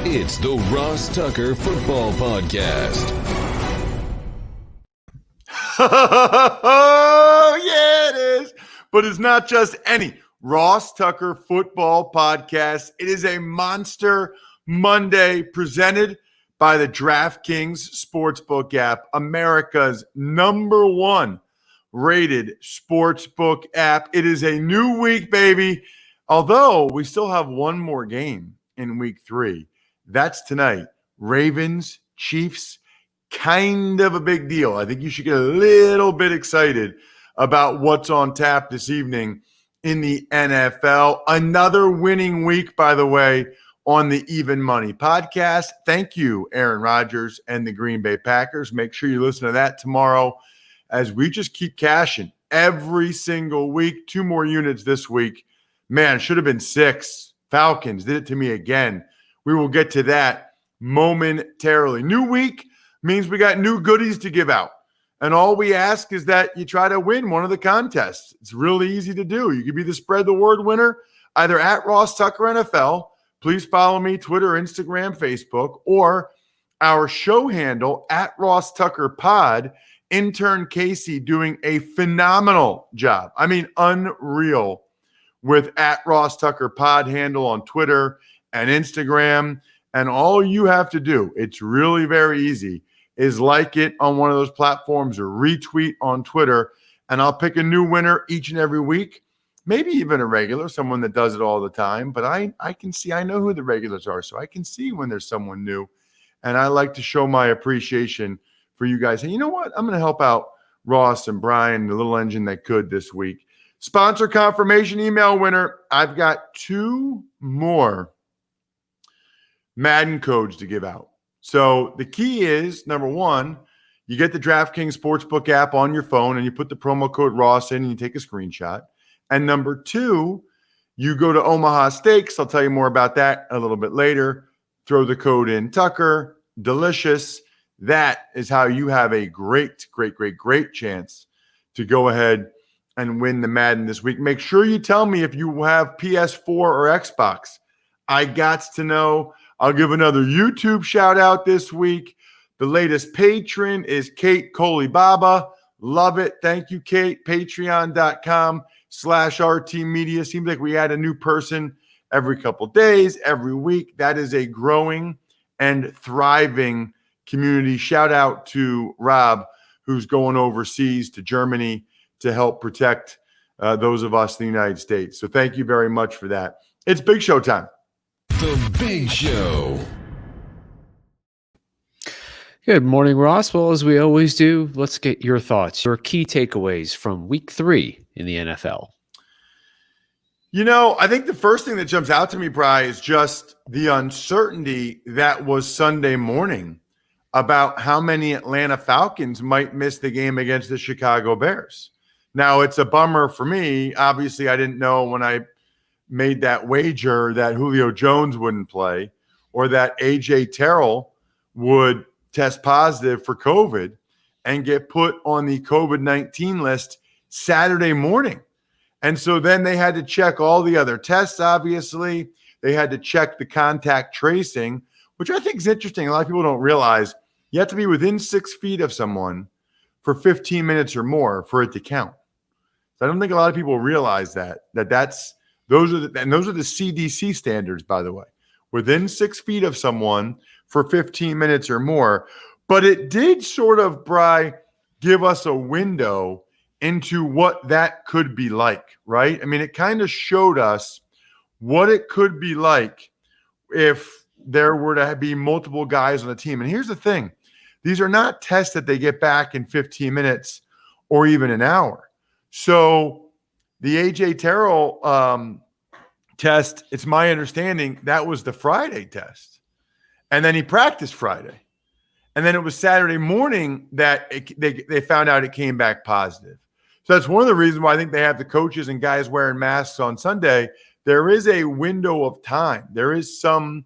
It's the Ross Tucker Football Podcast. Oh, yeah, it is. But it's not just any Ross Tucker Football Podcast. It is a Monster Monday presented by the DraftKings Sportsbook app, America's #1 rated sportsbook app. It is a new week, baby. Although we still have one more game in week 3. That's tonight. Ravens, Chiefs, kind of a big deal. I think you should get a little bit excited about what's on tap this evening in the NFL. Another winning week, by the way, on the Even Money podcast. Thank you, Aaron Rodgers and the Green Bay Packers. Make sure you listen to that tomorrow as we just keep cashing every single week. 2 more units this week. Man, should have been 6. Falcons did it to me again. We will get to that momentarily. New week means we got new goodies to give out. And all we ask is that you try to win one of the contests. It's really easy to do. You could be the Spread the Word winner, either at Ross Tucker NFL. Please follow me, Twitter, Instagram, Facebook, or our show handle at RossTuckerPod. Intern Casey doing a phenomenal job. I mean, unreal with at RossTuckerPod handle on Twitter and Instagram. And all you have to do, it's really very easy, is like it on one of those platforms or retweet on Twitter. And I'll pick a new winner each and every week, maybe even a regular, someone that does it all the time. But I can see, I know who the regulars are, so I can see when there's someone new. And I like to show my appreciation for you guys. And you know what? I'm going to help out Ross and Brian, the little engine that could this week. Sponsor confirmation email winner. I've got 2 more Madden codes to give out. So the key is, number 1, you get the DraftKings Sportsbook app on your phone and you put the promo code Ross in and you take a screenshot. And number 2, you go to Omaha Steaks. I'll tell you more about that a little bit later. Throw the code in Tucker. Delicious. That is how you have a great chance to go ahead and win the Madden this week. Make sure you tell me if you have PS4 or Xbox. I got to know. I'll give another YouTube shout out this week. The latest patron is Kate Kolibaba. Love it. Thank you, Kate. Patreon.com/RT Media. Seems like we add a new person every couple days, every week. That is a growing and thriving community. Shout out to Rob, who's going overseas to Germany to help protect those of us in the United States. So thank you very much for that. It's Big Show time. The Big Show. Good morning, Ross. Well, as we always do, let's get your thoughts, your key takeaways from week 3 in the NFL. You know, I think the first thing that jumps out to me, Bri, is just the uncertainty that was Sunday morning about how many Atlanta Falcons might miss the game against the Chicago Bears. Now, it's a bummer for me. Obviously, I didn't know when I made that wager that Julio Jones wouldn't play or that A.J. Terrell would test positive for COVID and get put on the COVID-19 list Saturday morning. And so then they had to check all the other tests, obviously. They had to check the contact tracing, which I think is interesting. A lot of people don't realize you have to be within 6 feet of someone for 15 minutes or more for it to count. So I don't think a lot of people realize those are the CDC standards, by the way. Within 6 feet of someone for 15 minutes or more. But it did sort of, Bri, give us a window into what that could be like, right? I mean, it kind of showed us what it could be like if there were to be multiple guys on a team. And here's the thing. These are not tests that they get back in 15 minutes or even an hour. So the A.J. Terrell test, it's my understanding, that was the Friday test. And then he practiced Friday. And then it was Saturday morning that they found out it came back positive. So that's one of the reasons why I think they have the coaches and guys wearing masks on Sunday. There is a window of time. There is some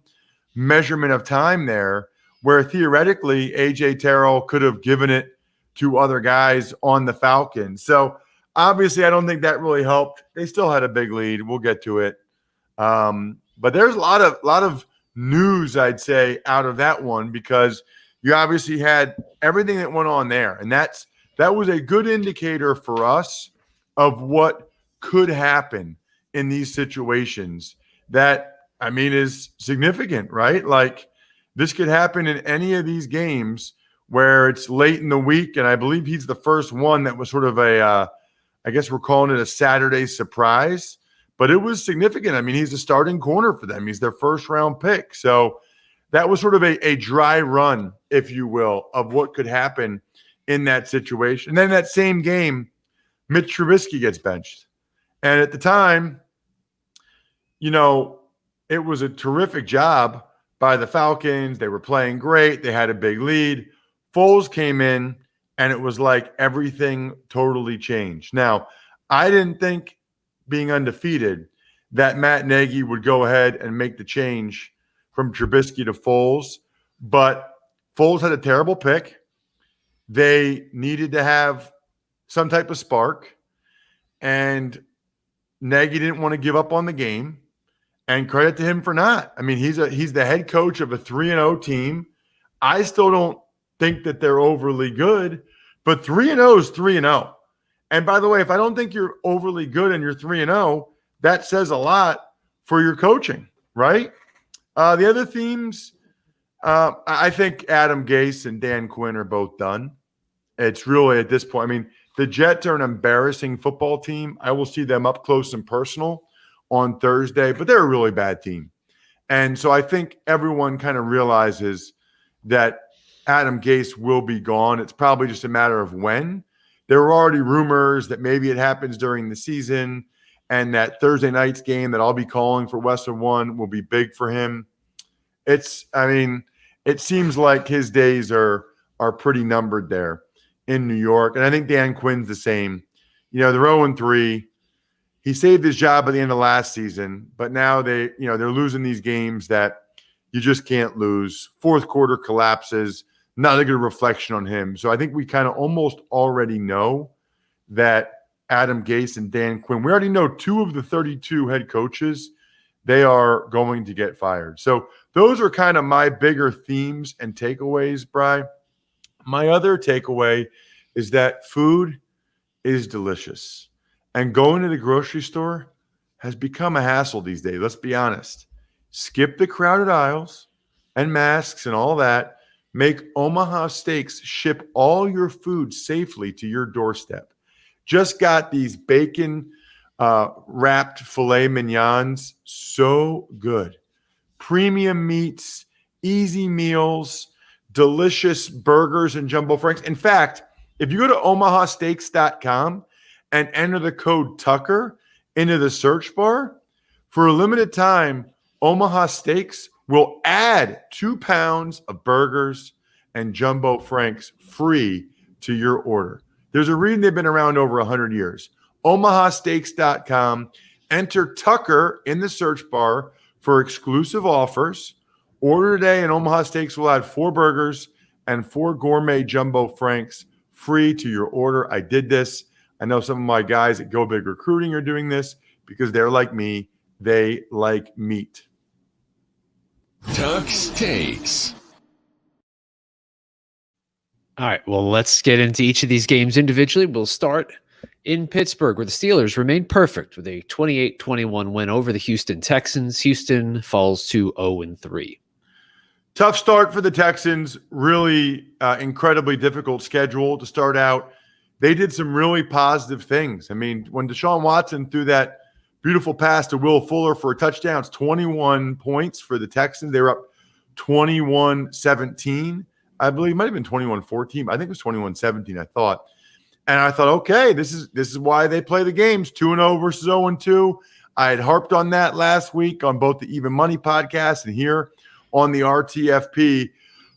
measurement of time there where theoretically A.J. Terrell could have given it to other guys on the Falcons. So obviously I don't think that really helped. They still had a big lead. We'll get to it. But there's a lot of news, I'd say, out of that one, because you obviously had everything that went on there. And that was a good indicator for us of what could happen in these situations that, I mean, is significant, right? Like, this could happen in any of these games where it's late in the week. And I believe he's the first one that was sort of I guess we're calling it a Saturday surprise, but it was significant. I mean, he's a starting corner for them. He's their first round pick. So that was sort of a dry run, if you will, of what could happen in that situation. And then that same game, Mitch Trubisky gets benched. And at the time, you know, it was a terrific job by the Falcons. They were playing great. They had a big lead. Foles came in, and it was like everything totally changed. Now, I didn't think, being undefeated, that Matt Nagy would go ahead and make the change from Trubisky to Foles, but Foles had a terrible pick. They needed to have some type of spark, and Nagy didn't want to give up on the game, and credit to him for not. I mean, he's the head coach of a 3-0 team. I still don't think that they're overly good, but 3-0 is 3-0. And by the way, if I don't think you're overly good and you're 3-0, that says a lot for your coaching, right? The other themes, I think Adam Gase and Dan Quinn are both done. It's really, at this point, I mean, the Jets are an embarrassing football team. I will see them up close and personal on Thursday, but they're a really bad team. And so I think everyone kind of realizes that Adam Gase will be gone. It's probably just a matter of when. There were already rumors that maybe it happens during the season, and that Thursday night's game that I'll be calling for Westwood One will be big for him. It seems like his days are pretty numbered there in New York. And I think Dan Quinn's the same. You know, they're 0-3. He saved his job at the end of last season, but now they're losing these games that you just can't lose. Fourth quarter collapses. Not a good reflection on him. So I think we kind of almost already know that Adam Gase and Dan Quinn, we already know 2 of the 32 head coaches, they are going to get fired. So those are kind of my bigger themes and takeaways, Bri. My other takeaway is that food is delicious. And going to the grocery store has become a hassle these days. Let's be honest. Skip the crowded aisles and masks and all that. Make Omaha Steaks ship all your food safely to your doorstep. Just got these bacon wrapped filet mignons. So good. Premium meats, easy meals, delicious burgers and jumbo franks. In fact, if you go to omahasteaks.com and enter the code Tucker into the search bar, for a limited time, Omaha Steaks will add 2 pounds of burgers and jumbo franks free to your order. There's a reason they've been around over 100 years. omahasteaks.com. Enter Tucker in the search bar for exclusive offers. Order today, and Omaha Steaks will add 4 burgers and 4 gourmet jumbo franks free to your order. I did this. I know some of my guys at Go Big Recruiting are doing this because they're like me. They like meat. Tuck's Takes. All right, well, let's get into each of these games individually. We'll start in Pittsburgh, where the Steelers remained perfect with a 28-21 win over the Houston Texans. Houston falls to 0-3. Tough start for the Texans. Really incredibly difficult schedule to start out. They did some really positive things. I mean, when Deshaun Watson threw that beautiful pass to Will Fuller for a touchdown, it's 21 points for the Texans. They were up 21-17. I believe it might have been 21-14. I think it was 21-17, I thought. And I thought, okay, this is why they play the games, 2-0 versus 0-2. I had harped on that last week on both the Even Money podcast and here on the RTFP,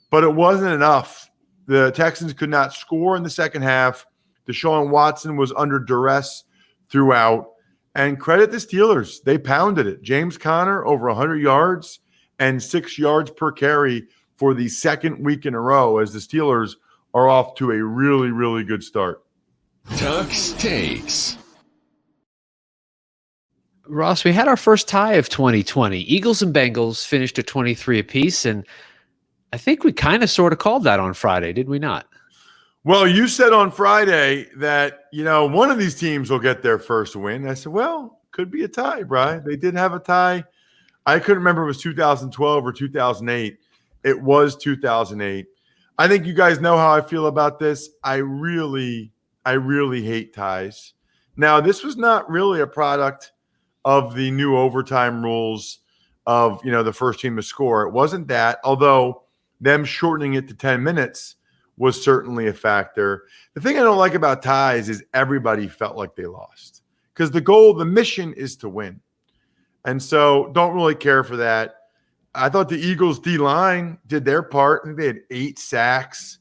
but it wasn't enough. The Texans could not score in the second half. Deshaun Watson was under duress throughout. And credit the Steelers. They pounded it. James Conner over 100 yards and 6 yards per carry for the second week in a row, as the Steelers are off to a really, really good start. Tuck's Takes. Ross, we had our first tie of 2020. Eagles and Bengals finished at 23 apiece, and I think we kind of sort of called that on Friday, did we not? Well, you said on Friday that, one of these teams will get their first win. I said, well, could be a tie, Brian. They did have a tie. I couldn't remember if it was 2012 or 2008. It was 2008. I think you guys know how I feel about this. I really hate ties. Now, this was not really a product of the new overtime rules of, the first team to score. It wasn't that, although them shortening it to 10 minutes was certainly a factor. The thing I don't like about ties is everybody felt like they lost because the mission is to win. And so don't really care for that. I thought the Eagles D-line did their part. I think they had 8 sacks.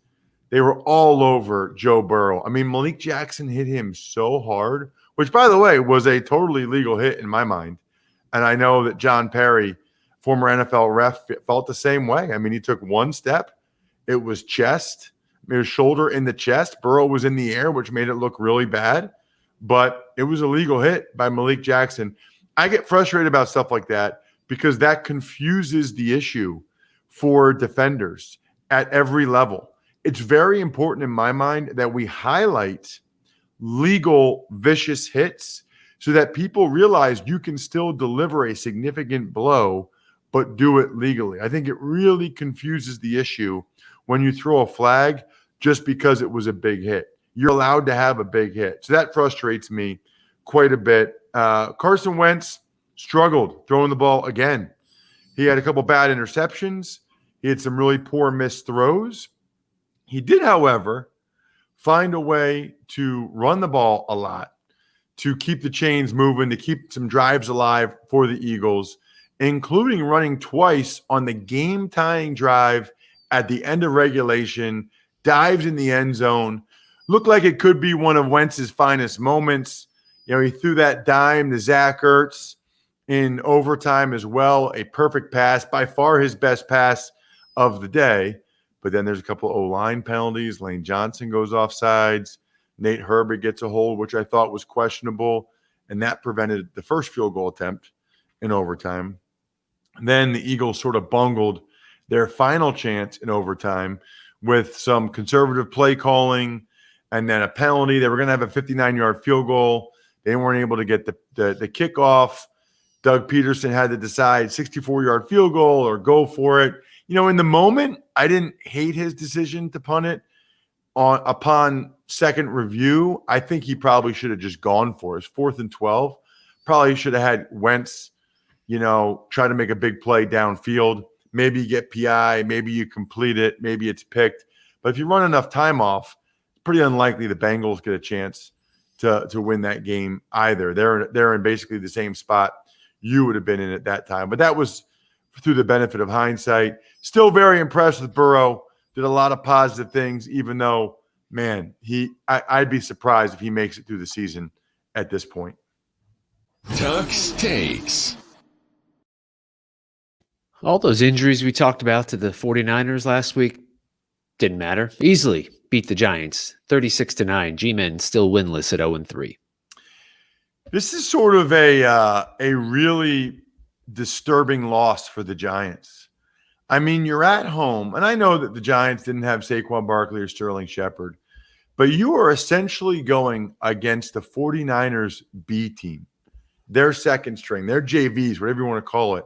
They were all over Joe Burrow. I mean, Malik Jackson hit him so hard, which, by the way, was a totally legal hit in my mind. And I know that John Perry, former NFL ref, felt the same way. I mean, he took one step. It was chest. His shoulder in the chest. Burrow was in the air, which made it look really bad. But it was a legal hit by Malik Jackson. I get frustrated about stuff like that because that confuses the issue for defenders at every level. It's very important in my mind that we highlight legal vicious hits so that people realize you can still deliver a significant blow, but do it legally. I think it really confuses the issue when you throw a flag just because it was a big hit. You're allowed to have a big hit. So that frustrates me quite a bit. Carson Wentz struggled throwing the ball again. He had a couple bad interceptions. He had some really poor missed throws. He did, however, find a way to run the ball a lot, to keep the chains moving, to keep some drives alive for the Eagles, including running twice on the game-tying drive at the end of regulation, dives in the end zone. Looked like it could be one of Wentz's finest moments. He threw that dime to Zach Ertz in overtime as well. A perfect pass, by far his best pass of the day. But then there's a couple of O-line penalties. Lane Johnson goes off sides. Nate Herbert gets a hold, which I thought was questionable. And that prevented the first field goal attempt in overtime. And then the Eagles sort of bungled their final chance in overtime with some conservative play calling and then a penalty. They were going to have a 59-yard field goal. They weren't able to get the kickoff. Doug Peterson had to decide 64-yard field goal or go for it. In the moment, I didn't hate his decision to punt it. Upon second review, I think he probably should have just gone for it. It's 4th and 12. Probably should have had Wentz, try to make a big play downfield. Maybe you get PI. Maybe you complete it. Maybe it's picked. But if you run enough time off, it's pretty unlikely the Bengals get a chance to win that game either. They're in basically the same spot you would have been in at that time. But that was through the benefit of hindsight. Still very impressed with Burrow. Did a lot of positive things, even though, man, I'd be surprised if he makes it through the season at this point. Tuck's Takes. All those injuries we talked about to the 49ers last week didn't matter. Easily beat the Giants 36-9. G-Men still winless at 0-3. This is sort of a really disturbing loss for the Giants. I mean, you're at home, and I know that the Giants didn't have Saquon Barkley or Sterling Shepard, but you are essentially going against the 49ers B team, their second string, their JVs, whatever you want to call it,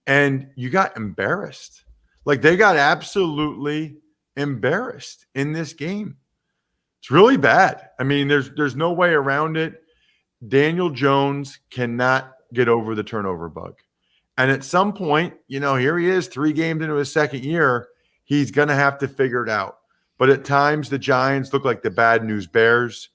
and you got embarrassed. Like, they got absolutely embarrassed in this game. It's really bad. I mean, there's no way around it. Daniel Jones cannot get over the turnover bug. And at some point, here he is 3 games into his second year. He's going to have to figure it out. But at times, the Giants look like the bad news bears.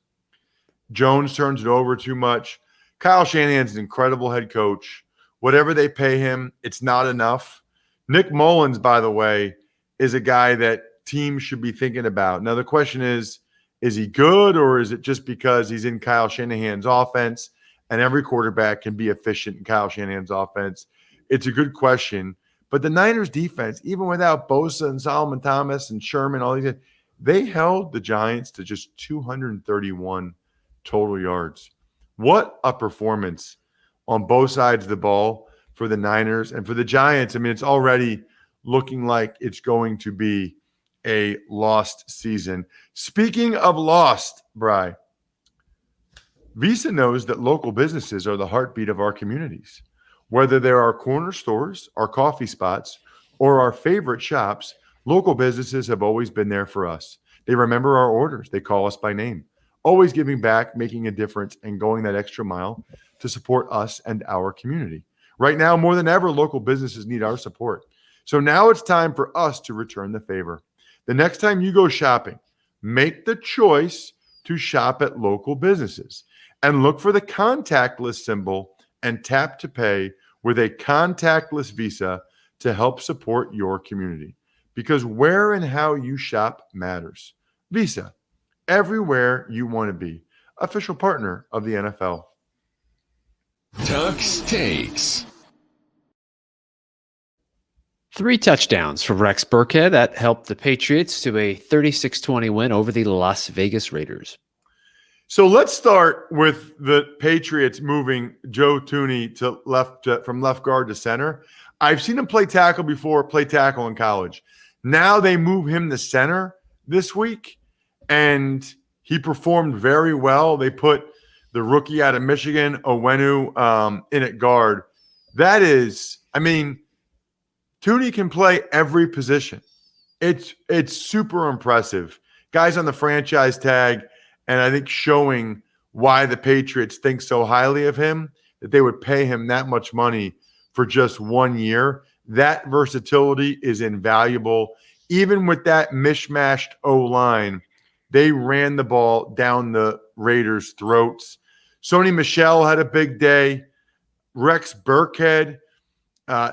Jones turns it over too much. Kyle Shanahan's an incredible head coach. Whatever they pay him, it's not enough. Nick Mullins, by the way, is a guy that teams should be thinking about. Now, the question is he good, or is it just because he's in Kyle Shanahan's offense and every quarterback can be efficient in Kyle Shanahan's offense? It's a good question. But the Niners defense, even without Bosa and Solomon Thomas and Sherman, all these, they held the Giants to just 231 total yards. What a performance on both sides of the ball for the Niners and for the Giants. I mean, it's already looking like it's going to be a lost season. Speaking of lost, Bri, Visa knows that local businesses are the heartbeat of our communities. Whether they're our corner stores, our coffee spots, or our favorite shops, local businesses have always been there for us. They remember our orders. They call us by name, always giving back, making a difference, and going that extra mile to support us and our community. Right now, more than ever, local businesses need our support. So now it's time for us to return the favor. The next time you go shopping, make the choice to shop at local businesses and look for the contactless symbol and tap to pay with a contactless Visa to help support your community. Because where and how you shop matters. Visa, everywhere you want to be. Official partner of the NFL. Tuck's Takes. 3 touchdowns for Rex Burkhead that helped the Patriots to a 36-20 win over the Las Vegas Raiders. So let's start with the Patriots moving Joe Thuney from left guard to center. I've seen him play tackle before, play tackle in college. Now they move him to center this week, and he performed very well. They put the rookie out of Michigan, Owenu, in at guard. That is, I mean, Thuney can play every position. It's super impressive. Guys on the franchise tag, and I think showing why the Patriots think so highly of him, that they would pay him that much money for just 1 year. That versatility is invaluable. Even with that mishmashed O-line, they ran the ball down the Raiders' throats. Sony Michel had a big day. Rex Burkhead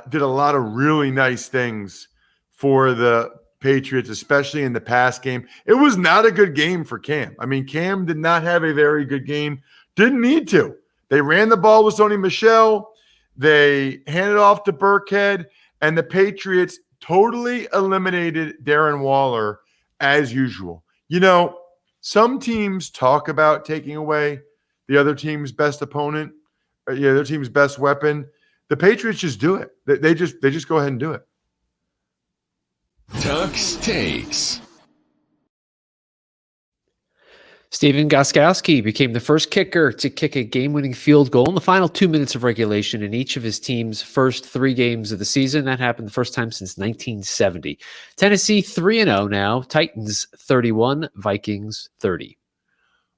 did a lot of really nice things for the Patriots, especially in the pass game. It was not a good game for Cam. I mean, Cam did not have a very good game. Didn't need to. They ran the ball with Sony Michel. They handed off to Burkhead, and the Patriots totally eliminated Darren Waller as usual. You know, some teams talk about taking away the other team's best opponent, their team's best weapon. The Patriots just do it. They just go ahead and do it. Tuck's Takes. Steven Gostkowski became the first kicker to kick a game-winning field goal in the final 2 minutes of regulation in each of his team's first 3 games of the season. That happened the first time since 1970. Tennessee 3-0 now. Titans 31, Vikings 30.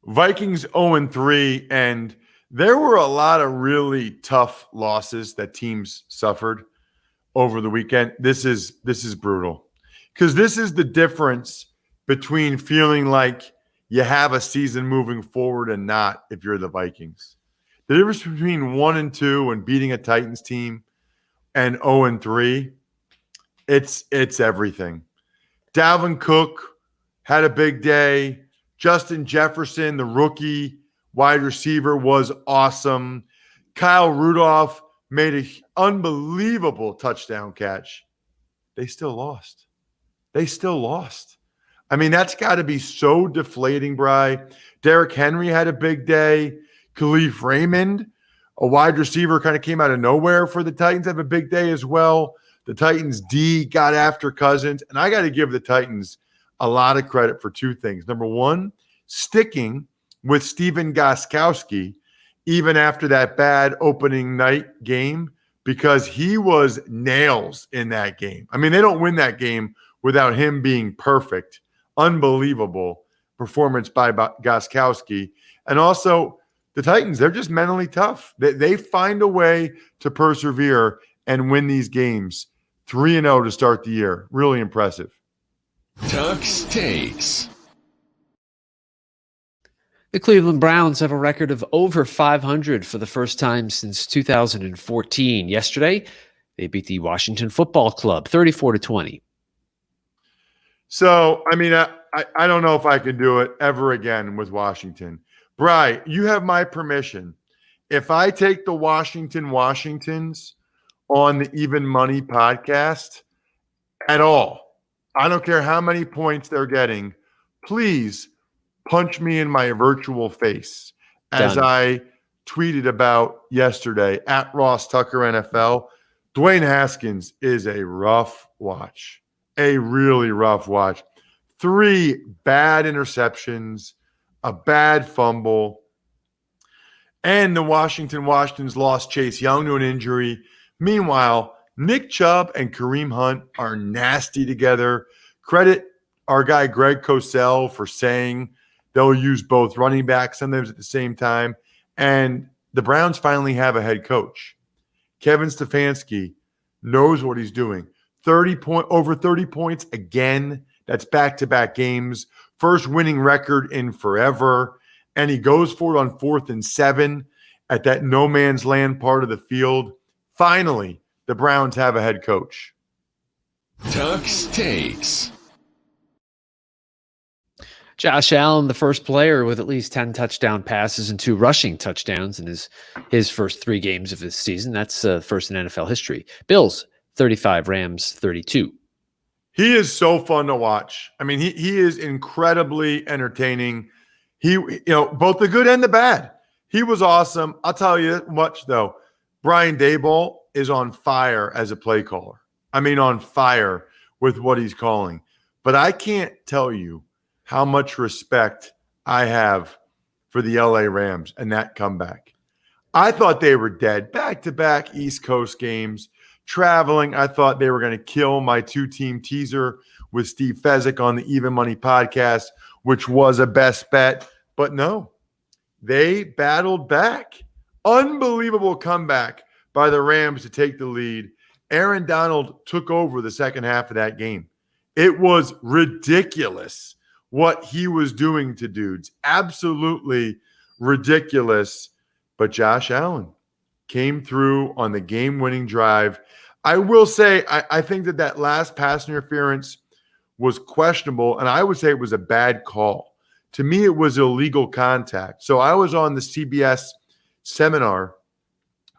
Vikings 0-3, and there were a lot of really tough losses that teams suffered over the weekend. This is brutal, because this is the difference between feeling like you have a season moving forward and not if you're the Vikings. The difference between 1-2 and beating a Titans team and 0-3, it's everything. Dalvin Cook had a big day. Justin Jefferson, the rookie wide receiver, was awesome. Kyle Rudolph made an unbelievable touchdown catch. They still lost. I mean, that's got to be so deflating, Bri. Derrick Henry had a big day. Khalif Raymond, a wide receiver, kind of came out of nowhere for the Titans, have a big day as well. The Titans D got after Cousins. And I got to give the Titans a lot of credit for 2 things. Number one, sticking with Steven Gostkowski even after that bad opening night game, because he was nails in that game. I mean, they don't win that game without him being perfect. Unbelievable performance by Gostkowski. And also the Titans, they're just mentally tough. They find a way to persevere and win these games. 3-0 to start the year. Really impressive. Tuck's Takes. The Cleveland Browns have a record of over 500 for the first time since 2014. Yesterday, they beat the Washington Football Club 34-20. So, I mean, I don't know if I can do it ever again with Washington. Bri, you have my permission. If I take the Washingtons on the Even Money podcast at all, I don't care how many points they're getting, please punch me in my virtual face as Done. I tweeted about yesterday at Ross Tucker NFL. Dwayne Haskins is a rough watch, a really rough watch. 3 bad interceptions, a bad fumble, and the Washington's lost Chase Young to an injury. Meanwhile, Nick Chubb and Kareem Hunt are nasty together. Credit our guy Greg Cosell for saying they'll use both running backs sometimes at the same time. And the Browns finally have a head coach. Kevin Stefanski knows what he's doing. Over 30 points again. That's back-to-back games. First winning record in forever. And he goes for it on 4th and 7 at that no man's land part of the field. Finally, the Browns have a head coach. Tuck's Takes. Josh Allen, the first player with at least 10 touchdown passes and 2 rushing touchdowns in his first 3 games of his season. That's first in NFL history. Bills, 35, Rams, 32. He is so fun to watch. I mean, he is incredibly entertaining. Both the good and the bad. He was awesome. I'll tell you much, though. Brian Daboll is on fire as a play caller. I mean, on fire with what he's calling. But I can't tell you how much respect I have for the LA Rams and that comeback. I thought they were dead. Back-to-back East Coast games. Traveling, I thought they were going to kill my 2-team teaser with Steve Fezzik on the Even Money podcast, which was a best bet. But no, they battled back. Unbelievable comeback by the Rams to take the lead. Aaron Donald took over the second half of that game. It was ridiculous what he was doing to dudes. Absolutely ridiculous. But Josh Allen came through on the game-winning drive. I will say, I think that last pass interference was questionable, and I would say it was a bad call. To me, it was illegal contact. So I was on the CBS seminar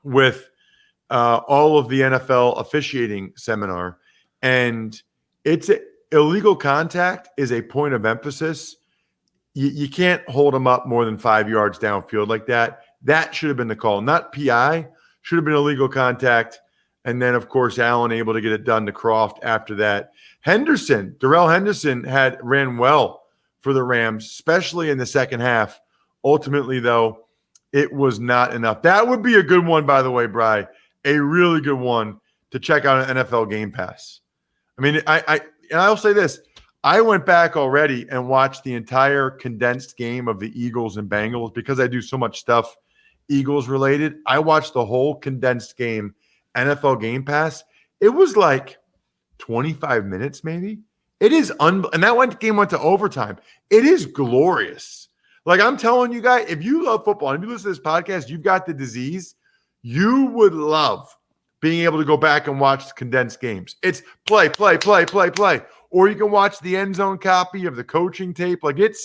with all of the NFL officiating seminar, and illegal contact is a point of emphasis. You can't hold them up more than 5 yards downfield like that. That should have been the call, not PI. Should have been illegal contact. And then, of course, Allen able to get it done to Croft after that. Darrell Henderson ran well for the Rams, especially in the second half. Ultimately, though, it was not enough. That would be a good one, by the way, Bri. A really good one to check out on NFL Game Pass. I mean, I'll say this. I went back already and watched the entire condensed game of the Eagles and Bengals because I do so much stuff Eagles related. I watched the whole condensed game, NFL Game Pass. It was like 25 minutes, maybe. It is and that game went to overtime. It is glorious. Like I'm telling you guys, if you love football and if you listen to this podcast, you've got the disease. You would love being able to go back and watch condensed games. It's play. Or you can watch the end zone copy of the coaching tape. Like it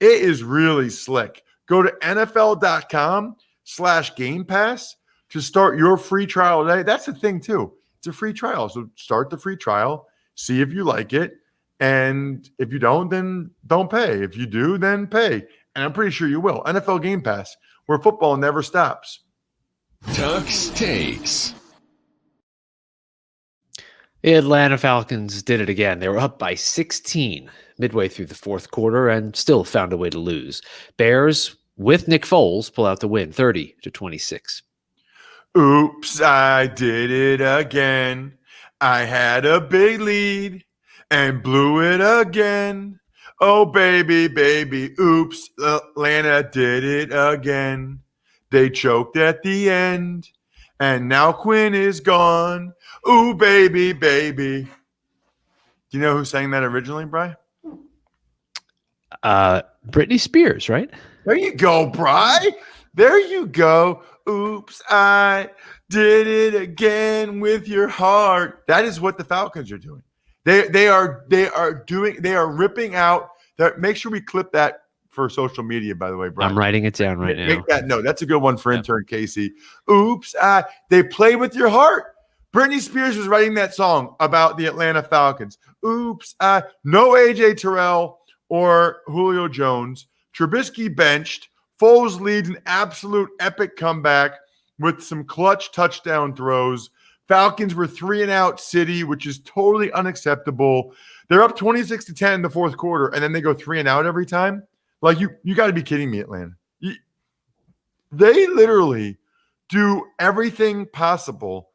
is really slick. Go to NFL.com/Game Pass to start your free trial today. That's the thing too. It's a free trial. So start the free trial, see if you like it. And if you don't, then don't pay. If you do, then pay. And I'm pretty sure you will. NFL Game Pass, where football never stops. Tuck's Takes. The Atlanta Falcons did it again. They were up by 16 midway through the fourth quarter and still found a way to lose. Bears, with Nick Foles, pull out the win, 30-26. Oops, I did it again. I had a big lead and blew it again. Oh, baby, oops, Atlanta did it again. They choked at the end, and now Quinn is gone. Ooh, baby. Do you know who sang that originally, Bri? Britney Spears, right? There you go, Bri. There you go. Oops, I did it again with your heart. That is what the Falcons are doing. They are ripping out. Make sure we clip that for social media, by the way, Brian. I'm writing it down right now. Make that note. That's a good one for intern Casey. Oops, they play with your heart. Britney Spears was writing that song about the Atlanta Falcons. Oops, no AJ Terrell or Julio Jones. Trubisky benched. Foles leads an absolute epic comeback with some clutch touchdown throws. Falcons were 3-and-out city, which is totally unacceptable. They're up 26-10 in the fourth quarter, and then they go 3-and-out every time. Like, you got to be kidding me, Atlanta. They literally do everything possible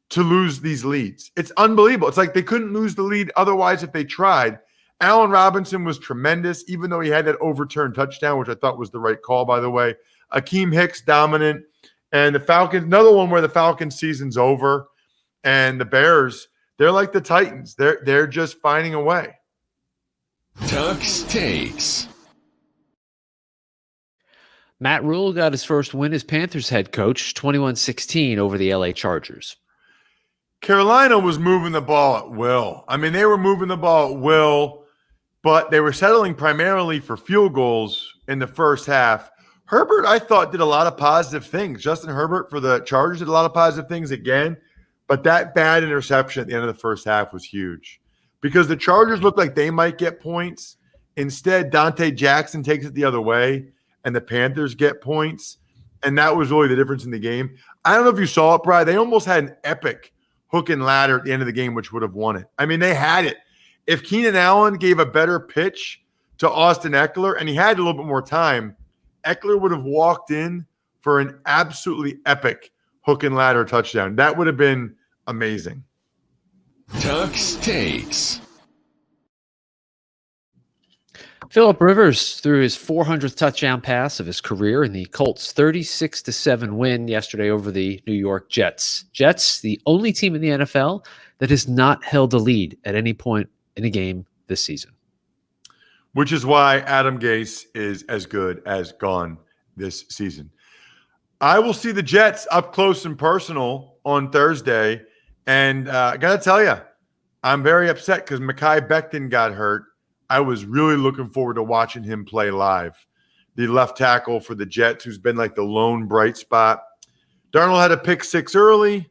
to lose these leads. It's unbelievable. It's like they couldn't lose the lead otherwise if they tried. Allen Robinson was tremendous, even though he had that overturned touchdown, which I thought was the right call, by the way. Akeem Hicks dominant. And the Falcons, another one where the Falcons season's over. And the Bears, they're like the Titans. They're just finding a way. Tuck's Takes. Matt Rule got his first win as Panthers head coach, 21-16 over the LA Chargers. Carolina was moving the ball at will. I mean, they were moving the ball at will, but they were settling primarily for field goals in the first half. Herbert, I thought, did a lot of positive things. Justin Herbert for the Chargers did a lot of positive things again, but that bad interception at the end of the first half was huge because the Chargers looked like they might get points. Instead, Dante Jackson takes it the other way, and the Panthers get points, and that was really the difference in the game. I don't know if you saw it, Brian. They almost had an epic hook and ladder at the end of the game, which would have won it. I mean, they had it. If Keenan Allen gave a better pitch to Austin Eckler, and he had a little bit more time, Eckler would have walked in for an absolutely epic hook and ladder touchdown. That would have been amazing. Tuck's Takes. Phillip Rivers threw his 400th touchdown pass of his career in the Colts' 36-7 win yesterday over the New York Jets. Jets, the only team in the NFL that has not held a lead at any point in a game this season. Which is why Adam Gase is as good as gone this season. I will see the Jets up close and personal on Thursday. And I got to tell you, I'm very upset because Mekhi Becton got hurt. I was really looking forward to watching him play live. The left tackle for the Jets, who's been like the lone bright spot. Darnold had a pick six early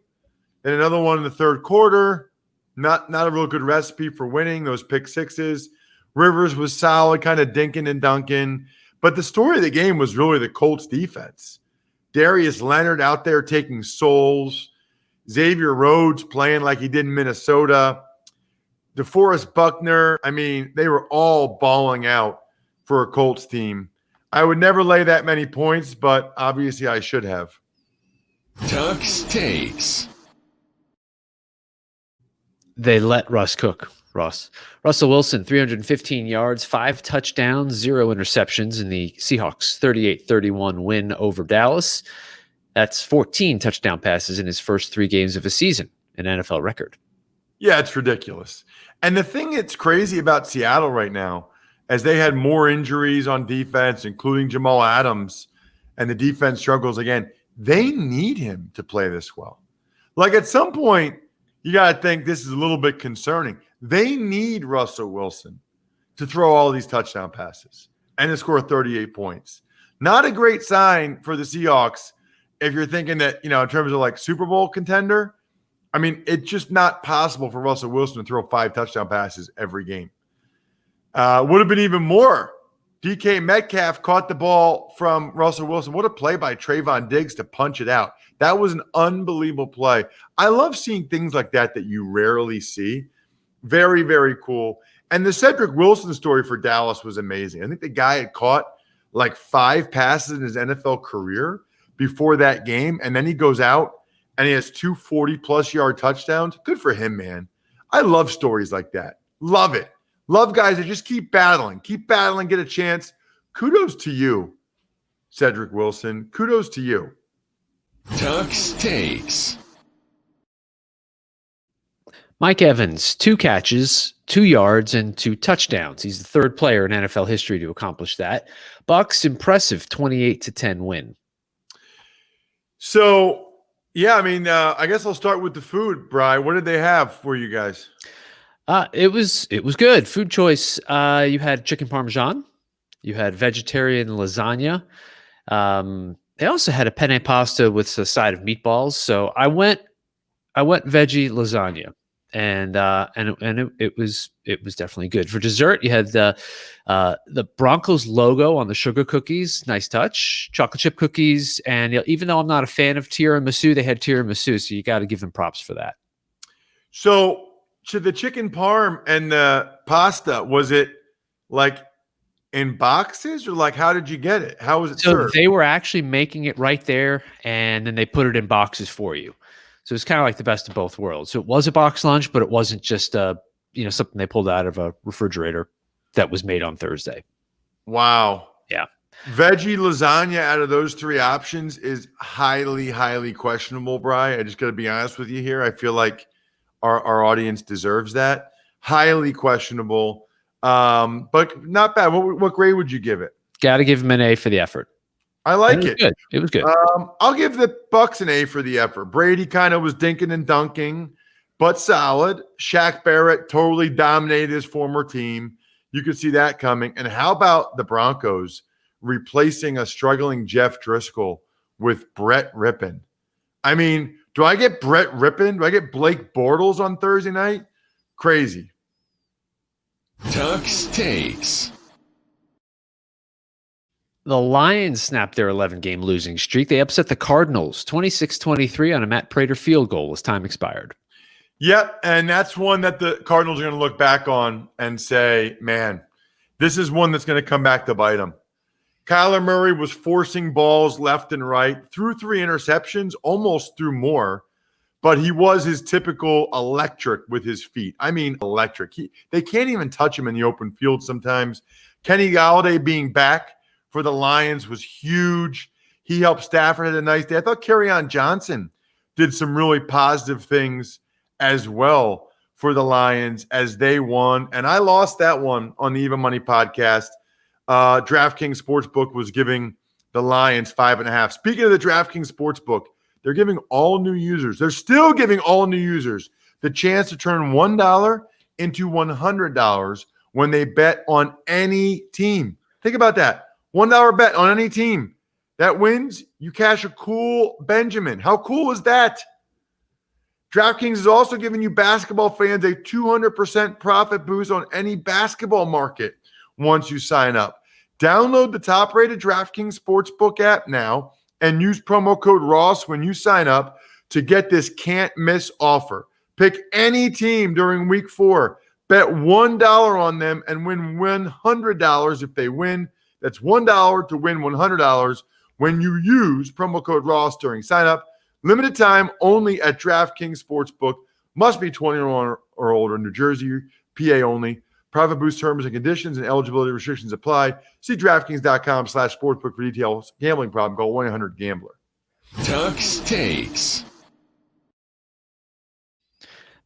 and another one in the third quarter. Not a real good recipe for winning those pick sixes. Rivers was solid, kind of dinking and dunking. But the story of the game was really the Colts defense. Darius Leonard out there taking souls. Xavier Rhodes playing like he did in Minnesota. DeForest Buckner, I mean, they were all balling out for a Colts team. I would never lay that many points, but obviously I should have. Tuck's Takes. They let Russ cook. Russell Wilson, 315 yards, 5 touchdowns, 0 interceptions in the Seahawks' 38-31 win over Dallas. That's 14 touchdown passes in his first 3 games of a season, an NFL record. Yeah, it's ridiculous. And the thing that's crazy about Seattle right now, as they had more injuries on defense, including Jamal Adams, and the defense struggles again, they need him to play this well. Like at some point, you got to think this is a little bit concerning. They need Russell Wilson to throw all these touchdown passes and to score 38 points. Not a great sign for the Seahawks if you're thinking that, in terms of like Super Bowl contender. I mean, it's just not possible for Russell Wilson to throw 5 touchdown passes every game. Would have been even more. DK Metcalf caught the ball from Russell Wilson. What a play by Trayvon Diggs to punch it out. That was an unbelievable play. I love seeing things like that you rarely see. Very, very cool. And the Cedric Wilson story for Dallas was amazing. I think the guy had caught like 5 passes in his NFL career before that game, and then he goes out and he has 2 40-plus yard touchdowns. Good for him, man. I love stories like that. Love it. Love guys that just keep battling, get a chance. Kudos to you, Cedric Wilson. Kudos to you. Tuck's Takes. Mike Evans, 2 catches, 2 yards, and 2 touchdowns. He's the 3rd player in NFL history to accomplish that. Bucs, impressive 28-10 win. So, yeah, I mean, I guess I'll start with the food, Bri. What did they have for you guys? It was good. Food choice. You had chicken parmesan. You had vegetarian lasagna. They also had a penne pasta with a side of meatballs. So I went veggie lasagna, it was definitely good. For dessert, you had the Broncos logo on the sugar cookies. Nice touch. Chocolate chip cookies, and even though I'm not a fan of tiramisu, they had tiramisu, so you got to give them props for that. So, to the chicken parm and the pasta, was it like in boxes, or like how did you get it? How was it served? They were actually making it right there, and then they put it in boxes for you. So it's kind of like the best of both worlds. So it was a box lunch, but it wasn't just something they pulled out of a refrigerator that was made on Thursday. Wow. Yeah. Veggie lasagna out of those three options is highly, highly questionable, Bri. I just got to be honest with you here. I feel like our audience deserves that. Highly questionable, but not bad. What grade would you give it? Got to give them an A for the effort. I like it. Good. It was good. I'll give the Bucks an A for the effort. Brady kind of was dinking and dunking, but solid. Shaq Barrett totally dominated his former team. You could see that coming. And how about the Broncos replacing a struggling Jeff Driscoll with Brett Rippon? I mean, do I get Brett Rippon? Do I get Blake Bortles on Thursday night? Crazy. Tuck's Takes. The Lions snapped their 11-game losing streak. They upset the Cardinals 26-23 on a Matt Prater field goal as time expired. Yep, and that's one that the Cardinals are going to look back on and say, man, this is one that's going to come back to bite them. Kyler Murray was forcing balls left and right, threw 3 interceptions, almost threw more, but he was his typical electric with his feet. I mean, electric. They can't even touch him in the open field sometimes. Kenny Golladay being back for the Lions was huge. He helped Stafford had a nice day. I thought Kerryon Johnson did some really positive things as well for the Lions as they won. And I lost that one on the Even Money podcast. DraftKings Sportsbook was giving the Lions 5.5. Speaking of the DraftKings Sportsbook, they're giving all new users, they're still giving all new users the chance to turn $1 into $100 when they bet on any team. Think about that. $1 bet on any team that wins, you cash a cool Benjamin. How cool is that? DraftKings is also giving you basketball fans a 200% profit boost on any basketball market once you sign up. Download the top-rated DraftKings Sportsbook app now and use promo code ROSS when you sign up to get this can't-miss offer. Pick any team during Week 4. Bet $1 on them and win $100 if they win. That's $1 to win $100 when you use promo code ROSS during sign-up. Limited time only at DraftKings Sportsbook. Must be 21 or older. New Jersey, PA only. Private boost terms and conditions and eligibility restrictions apply. See DraftKings.com/sportsbook for details. Gambling problem, call 1-800-GAMBLER. Tuck's Takes.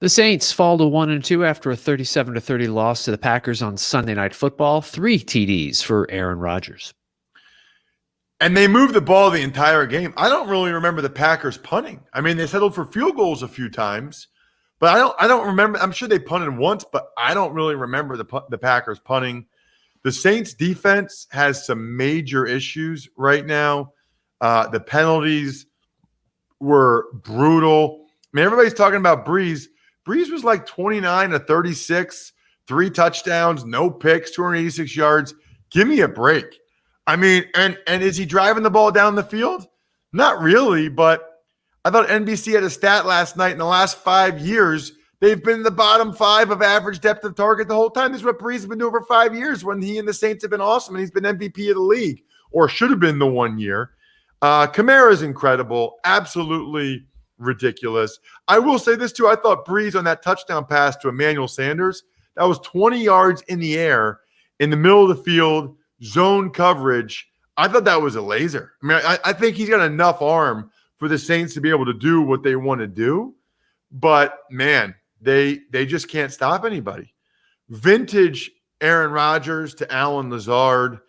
The Saints fall to 1-2 after a 37-30 loss to the Packers on Sunday Night Football. 3 TDs for Aaron Rodgers. And they moved the ball the entire game. I don't really remember the Packers punting. I mean, they settled for field goals a few times, but I don't remember. I'm sure they punted once, but I don't really remember the Packers punting. The Saints defense has some major issues right now. The penalties were brutal. I mean, everybody's talking about Breeze. Breeze was like 29-36, 3 touchdowns, no picks, 286 yards. Give me a break. I mean, and is he driving the ball down the field? Not really, but I thought NBC had a stat last night. In the last 5 years, they've been in the bottom 5 of average depth of target the whole time. This is what Breeze has been doing for 5 years when he and the Saints have been awesome, and he's been MVP of the league, or should have been the 1 year. Kamara's incredible, absolutely ridiculous. I will say this, too. I thought Breeze on that touchdown pass to Emmanuel Sanders, that was 20 yards in the air in the middle of the field, zone coverage. I thought that was a laser. I mean, I think he's got enough arm for the Saints to be able to do what they want to do. But, man, they just can't stop anybody. Vintage Aaron Rodgers to Allen Lazard.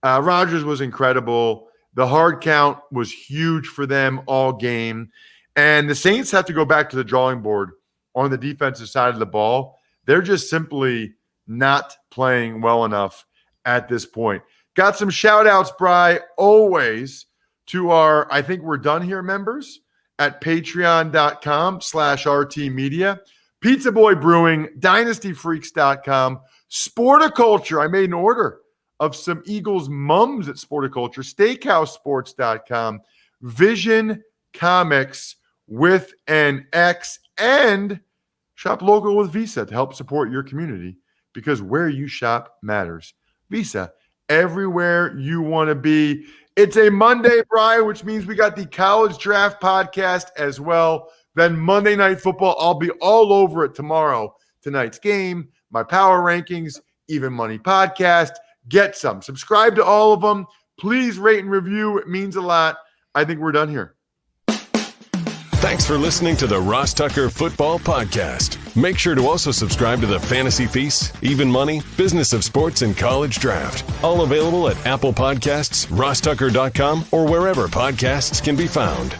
Rodgers was incredible. The hard count was huge for them all game. And the Saints have to go back to the drawing board on the defensive side of the ball. They're just simply not playing well enough at this point. Got some shout-outs, Bri, always to our I Think We're Done Here members at patreon.com/RTmedia. Pizza Boy Brewing, DynastyFreaks.com, Sporticulture. I made an order of some Eagles mums at Sporticulture, SteakhouseSports.com, Vision Comics with an X, and shop local with Visa to help support your community, because where you shop matters. Visa, everywhere you want to be. It's a Monday, Brian, which means we got the College Draft Podcast as well. Then Monday Night Football. I'll be all over it tomorrow. Tonight's game, my power rankings, Even Money Podcast. Get some. Subscribe to all of them. Please rate and review. It means a lot. I think we're done here. Thanks for listening to the Ross Tucker Football Podcast. Make sure to also subscribe to the Fantasy Feast, Even Money, Business of Sports, and College Draft. All available at Apple Podcasts, RossTucker.com, or wherever podcasts can be found.